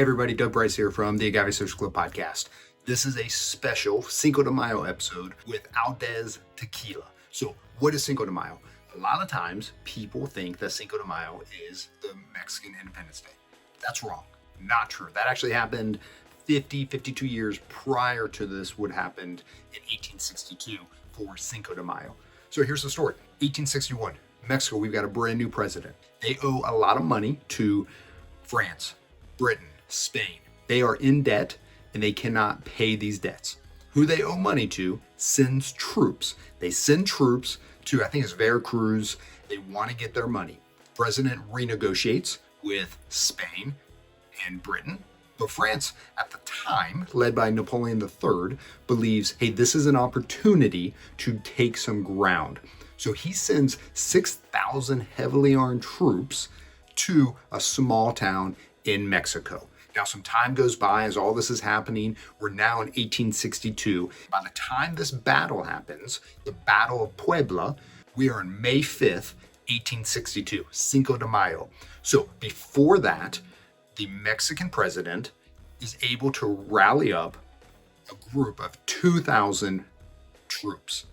Everybody, Doug Bryce here from the Agave Social Club podcast. This is a special Cinco de Mayo episode with Aldez Tequila. So what is Cinco de Mayo? A lot of times people think that Cinco de Mayo is the Mexican Independence Day. That's wrong. Not true. That actually happened 52 years prior to this would happened in 1862 for Cinco de Mayo. So here's the story. 1861, Mexico, we've got a brand new president. They owe a lot of money to France, Britain, Spain. They are in debt and they cannot pay these debts. Who they owe money to sends troops. They send troops to, I think it's Veracruz. They want to get their money. President renegotiates with Spain and Britain. But France, at the time, led by Napoleon III, believes, hey, this is an opportunity to take some ground. So he sends 6,000 heavily armed troops to a small town in Mexico. Now, some time goes by as all this is happening. We're now in 1862. By the time this battle happens, the Battle of Puebla, we are on May 5th, 1862, Cinco de Mayo. So before that, the Mexican president is able to rally up a group of 2,000 troops.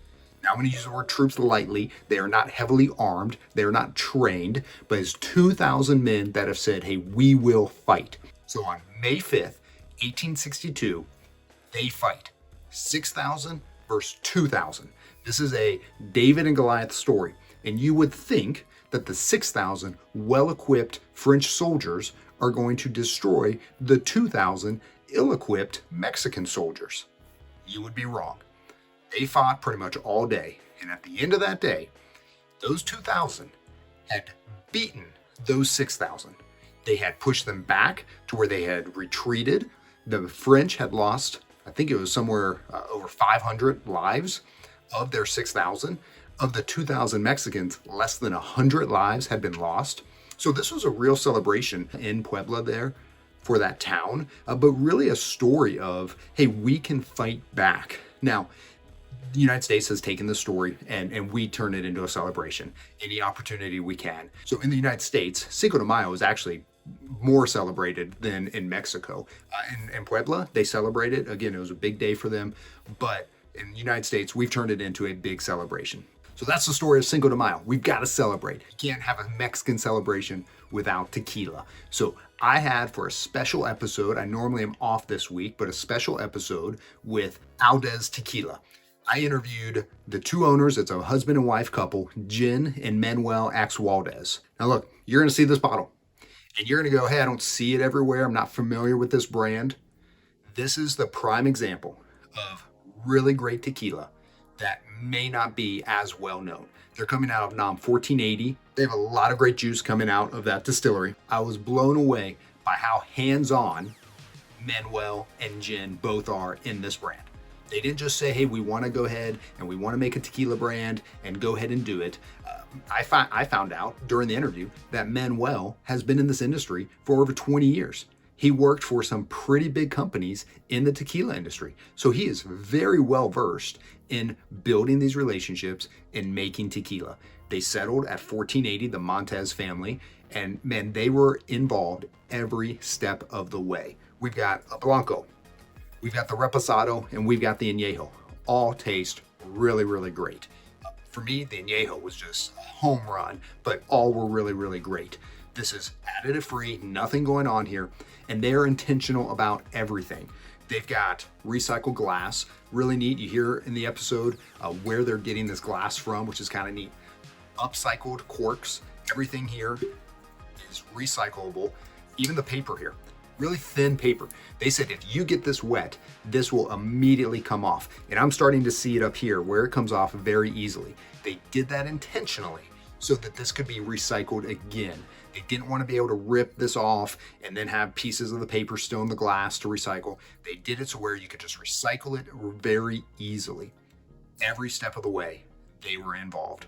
Now, I'm going to use the word troops lightly. They are not heavily armed. They are not trained, but it's 2,000 men that have said, hey, we will fight. So on May 5th, 1862, they fight 6,000 versus 2,000. This is a David and Goliath story. And you would think that the 6,000 well-equipped French soldiers are going to destroy the 2,000 ill-equipped Mexican soldiers. You would be wrong. They fought pretty much all day. And at the end of that day, those 2,000 had beaten those 6,000. They had pushed them back to where they had retreated. The French had lost, I think it was somewhere over 500 lives of their 6,000. Of the 2,000 Mexicans, less than 100 lives had been lost. So this was a real celebration in Puebla there for that town, but really a story of, hey, we can fight back. Now, the United States has taken the story and we turn it into a celebration any opportunity we can. So in the United States, Cinco de Mayo is actually more celebrated than in Mexico. In Puebla, they celebrated. Again, it was a big day for them, but in the United States, we've turned it into a big celebration. So that's the story of Cinco de Mayo. We've got to celebrate. You can't have a Mexican celebration without tequila. So I had, for a special episode, I normally am off this week, but a special episode with Aldez Tequila. I interviewed the two owners. It's a husband and wife couple, Jen and Manuel Axwaldez. Now look, you're going to see this bottle and you're going to go, hey, I don't see it everywhere. I'm not familiar with this brand. This is the prime example of really great tequila that may not be as well known. They're coming out of NOM 1480. They have a lot of great juice coming out of that distillery. I was blown away by how hands-on Manuel and Jen both are in this brand. They didn't just say, hey, we want to go ahead and we want to make a tequila brand and go ahead and do it. I found out during the interview that Manuel has been in this industry for over 20 years. He worked for some pretty big companies in the tequila industry. So he is very well versed in building these relationships and making tequila. They settled at 1480, the Montez family, and man, they were involved every step of the way. We've got a Blanco, we've got the Reposado, and we've got the Añejo. All taste really, really great. For me, the Añejo was just a home run, but all were really, really great. This is additive free, nothing going on here, and they're intentional about everything. They've got recycled glass, really neat. You hear in the episode where they're getting this glass from, which is kind of neat. Upcycled corks, everything here is recyclable. Even the paper here, really thin paper. They said if you get this wet, this will immediately come off. And I'm starting to see it up here where it comes off very easily. They did that intentionally so that this could be recycled again. They didn't want to be able to rip this off and then have pieces of the paper still in the glass to recycle. They did it so where you could just recycle it very easily. Every step of the way, they were involved.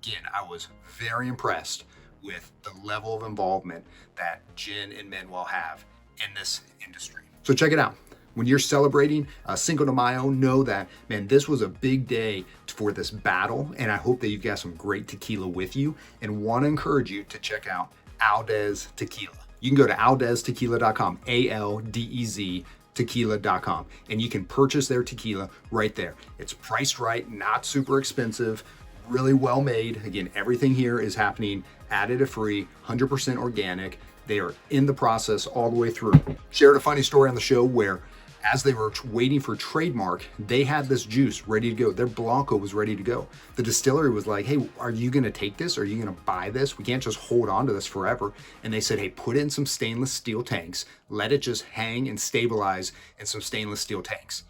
Again, I was very impressed with the level of involvement that Jen and Manuel have in this industry. So check it out. When you're celebrating Cinco de Mayo, know that, man, this was a big day for this battle, and I hope that you've got some great tequila with you, and want to encourage you to check out Aldez Tequila. you can go to aldeztequila.com, ALDEZ tequila.com, and you can purchase their tequila right there. It's priced right, not super expensive, really well made. Again, everything here is happening additive free, 100% organic. They are in the process all the way through. Shared a funny story on the show where as they were waiting for trademark, they had this juice ready to go. Their Blanco was ready to go. The distillery was like, hey, are you gonna take this? Are you gonna buy this? We can't just hold on to this forever. And they said, hey, put it in some stainless steel tanks. Let it just hang and stabilize in some stainless steel tanks.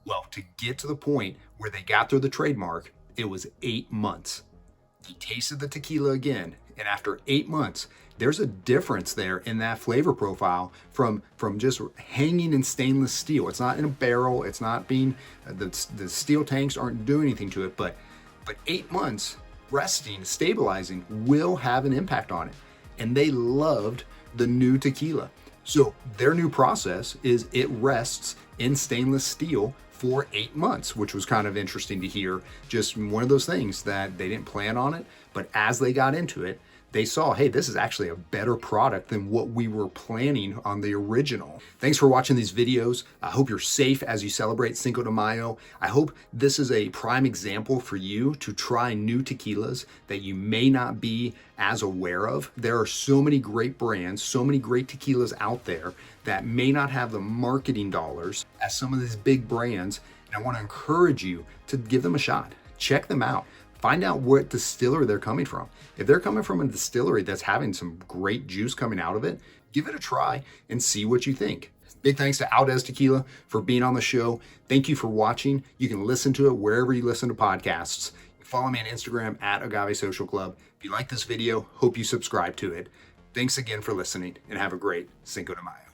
Well, to get to the point where they got through the trademark, it was 8 months. He tasted the tequila again, and after 8 months, there's a difference there in that flavor profile from just hanging in stainless steel. It's not in a barrel. It's not being, the steel tanks aren't doing anything to it, but 8 months resting, stabilizing will have an impact on it. And they loved the new tequila. So their new process is it rests in stainless steel for 8 months, which was kind of interesting to hear. Just one of those things that they didn't plan on it, but as they got into it, they saw, hey, this is actually a better product than what we were planning on the original. Thanks for watching these videos. I hope you're safe as you celebrate Cinco de Mayo. I hope this is a prime example for you to try new tequilas that you may not be as aware of. There are so many great brands, so many great tequilas out there that may not have the marketing dollars as some of these big brands. And I want to encourage you to give them a shot. Check them out. Find out what distillery they're coming from. If they're coming from a distillery that's having some great juice coming out of it, give it a try and see what you think. Big thanks to Aldez Tequila for being on the show. Thank you for watching. You can listen to it wherever you listen to podcasts. Follow me on Instagram at Agave Social Club. If you like this video, hope you subscribe to it. Thanks again for listening and have a great Cinco de Mayo.